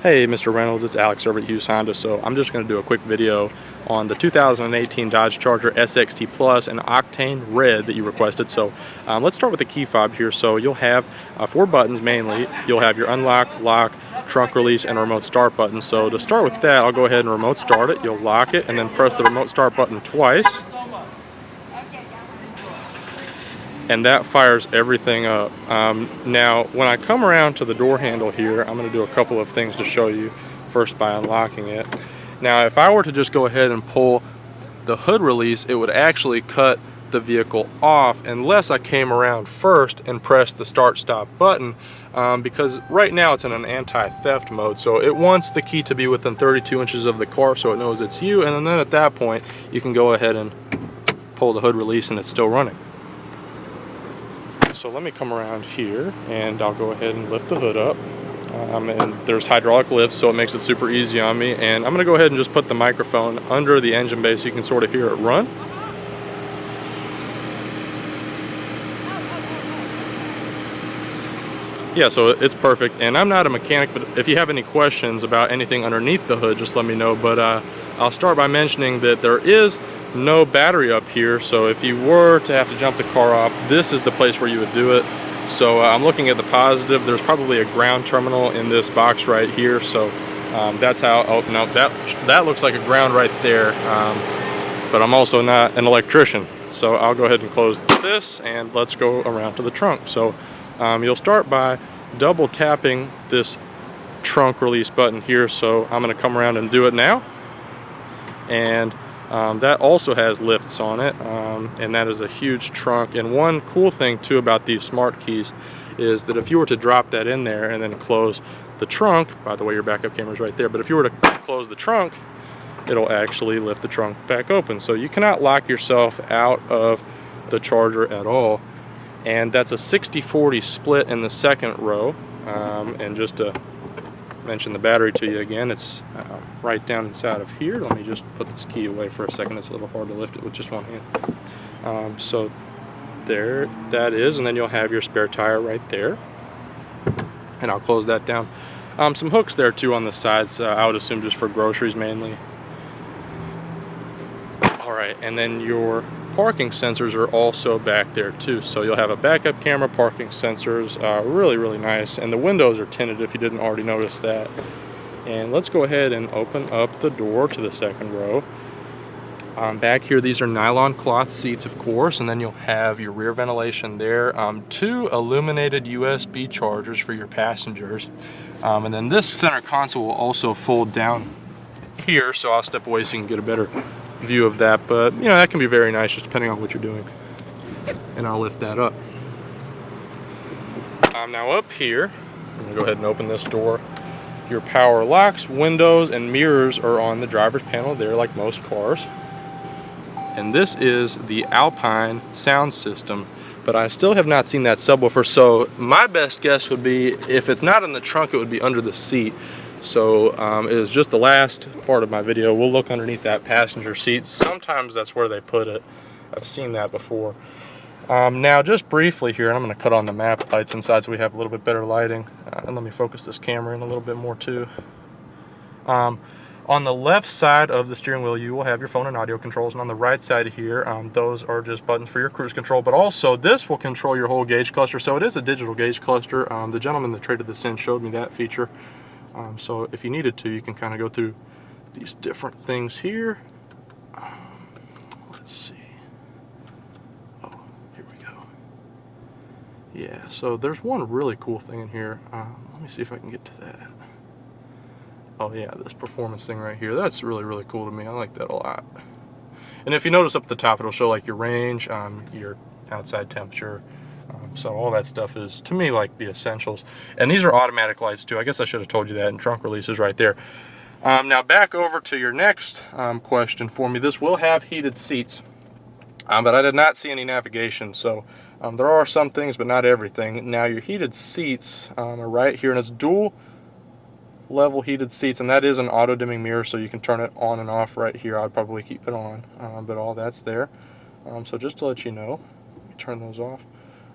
Hey, Mr. Reynolds, it's Alex over at Hughes Honda. So I'm just going to do a quick video on the 2018 Dodge Charger SXT Plus in Octane Red that you requested. So let's start with the key fob here. So you'll have 4 buttons mainly. You'll have your unlock, lock, trunk release, and remote start button. So to start with that, I'll go ahead and remote start it. You'll lock it and then press the remote start button twice. And that fires everything up. Now, when I come around to the door handle here, I'm going to do a couple of things to show you. First, by unlocking it. Now, if I were to just go ahead and pull the hood release, it would actually cut the vehicle off unless I came around first and pressed the start-stop button, because right now it's in an anti-theft mode, so it wants the key to be within 32 inches of the car so it knows it's you, and then at that point you can go ahead and pull the hood release and it's still running. So let me come around here and I'll go ahead and lift the hood up. And there's hydraulic lift, so it makes it super easy on me. And I'm going to go ahead and just put the microphone under the engine bay so you can sort of hear it run. Yeah, so it's perfect. And I'm not a mechanic, but if you have any questions about anything underneath the hood, just let me know. But I'll start by mentioning that there is no battery up here, so if you were to have to jump the car off, this is the place where you would do it. So I'm looking at the positive. There's probably a ground terminal in this box right here, so that's how. Oh no, that looks like a ground right there, but I'm also not an electrician, so I'll go ahead and close this and let's go around to the trunk. So you'll start by double tapping this trunk release button here, so I'm going to come around and do it now. And that also has lifts on it, and that is a huge trunk. And one cool thing too about these smart keys is that if you were to drop that in there and then close the trunk, by the way, your backup camera is right there, but if you were to close the trunk, it'll actually lift the trunk back open. So you cannot lock yourself out of the Charger at all. And that's a 60-40 split in the second row. And just to mention the battery to you again, it's right down inside of here. Let me just put this key away for a second. It's a little hard to lift it with just one hand. So there that is, and then you'll have your spare tire right there, and I'll close that down. Some hooks there too on the sides, I would assume just for groceries mainly. Alright, and then your parking sensors are also back there too, so you'll have a backup camera, parking sensors, really nice, and the windows are tinted if you didn't already notice that. And let's go ahead and open up the door to the second row. Back here, these are nylon cloth seats, of course, and then you'll have your rear ventilation there, 2 illuminated USB chargers for your passengers, and then this center console will also fold down here, so I'll step away so you can get a better view of that, but you know, that can be very nice just depending on what you're doing. And I'll lift that up. Now up here, I'm going to go ahead and open this door. Your power locks, windows, and mirrors are on the driver's panel there like most cars. And this is the Alpine sound system, but I still have not seen that subwoofer, so my best guess would be if it's not in the trunk, it would be under the seat. So it is just the last part of my video. We'll look underneath that passenger seat. Sometimes that's where they put it. I've seen that before. Now just briefly here, and I'm going to cut on the map lights inside so we have a little bit better lighting. And let me focus this camera in a little bit more too. On the left side of the steering wheel, you will have your phone and audio controls, and on the right side here, those are just buttons for your cruise control, but also this will control your whole gauge cluster. So it is a digital gauge cluster. The gentleman that traded this in showed me that feature. So if you needed to, you can kind of go through these different things here. Let's see. Oh, here we go. Yeah, so there's one really cool thing in here. Let me see if I can get to that. Oh yeah, this performance thing right here. That's really cool to me. I like that a lot. And if you notice up at the top, it'll show like your range, your outside temperature. So all that stuff is, to me, like the essentials. And these are automatic lights too. I guess I should have told you that, and trunk release is right there. Now back over to your next question for me. This will have heated seats, but I did not see any navigation. So there are some things, but not everything. Now your heated seats are right here, and it's dual level heated seats, and that is an auto dimming mirror, so you can turn it on and off right here. I'd probably keep it on, but all that's there. So just to let you know, let me turn those off.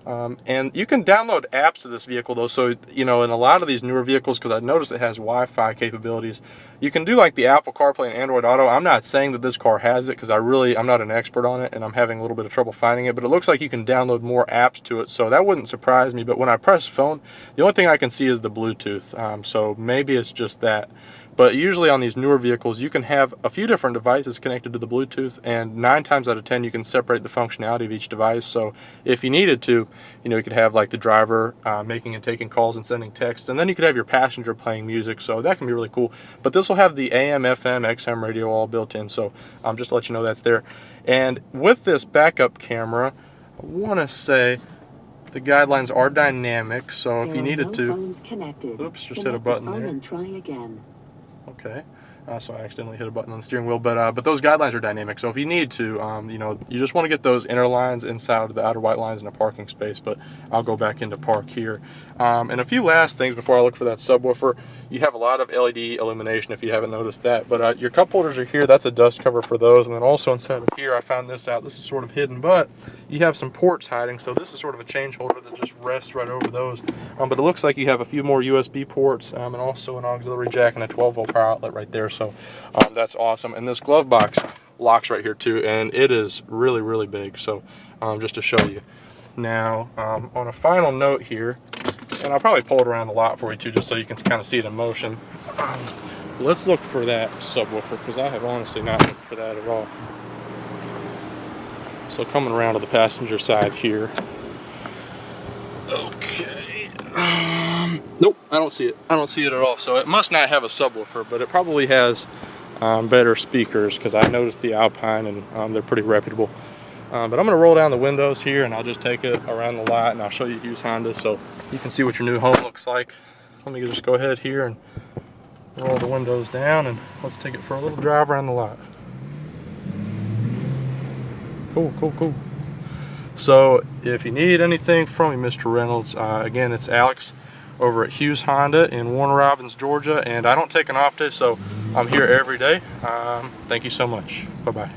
And you can download apps to this vehicle though, so you know, in a lot of these newer vehicles, because I noticed it has Wi-Fi capabilities, you can do like the Apple CarPlay and Android Auto. I'm not saying that this car has it, because I'm not an expert on it and I'm having a little bit of trouble finding it, but it looks like you can download more apps to it, so that wouldn't surprise me. But when I press phone, the only thing I can see is the Bluetooth, so maybe it's just that. But usually on these newer vehicles, you can have a few different devices connected to the Bluetooth, and 9 times out of 10 you can separate the functionality of each device. So if you needed to, you know, you could have like the driver making and taking calls and sending texts, and then you could have your passenger playing music, so that can be really cool. But this will have the AM, FM, XM radio all built in, so just to let you know that's there. And with this backup camera, I want to say the guidelines are dynamic, so if you needed to, oops, just hit a button there. And try again. Okay, so I accidentally hit a button on the steering wheel, but those guidelines are dynamic, so if you need to, you know, you just want to get those inner lines inside of the outer white lines in a parking space. But I'll go back into park here. And a few last things before I look for that subwoofer. You have a lot of LED illumination if you haven't noticed that, but your cup holders are here. That's a dust cover for those. And then also inside of here, I found this out. This is sort of hidden, but you have some ports hiding, so this is sort of a change holder that just rests right over those. But it looks like you have a few more USB ports, and also an auxiliary jack and a 12-volt power outlet right there, so that's awesome. And this glove box locks right here too, and it is really, really big, so just to show you. Now, on a final note here, and I'll probably pull it around a lot for you too, just so you can kind of see it in motion. Let's look for that subwoofer, because I have honestly not looked for that at all. So coming around to the passenger side here. Okay. Nope, I don't see it. I don't see it at all. So it must not have a subwoofer, but it probably has better speakers, because I noticed the Alpine, and they're pretty reputable. But I'm going to roll down the windows here, and I'll just take it around the lot, and I'll show you Hughes Honda so you can see what your new home looks like. Let me just go ahead here and roll the windows down, and let's take it for a little drive around the lot. Cool, cool, cool. So if you need anything from me, Mr. Reynolds, again, it's Alex over at Hughes Honda in Warner Robins, Georgia, and I don't take an off day, so I'm here every day. Thank you so much. Bye-bye.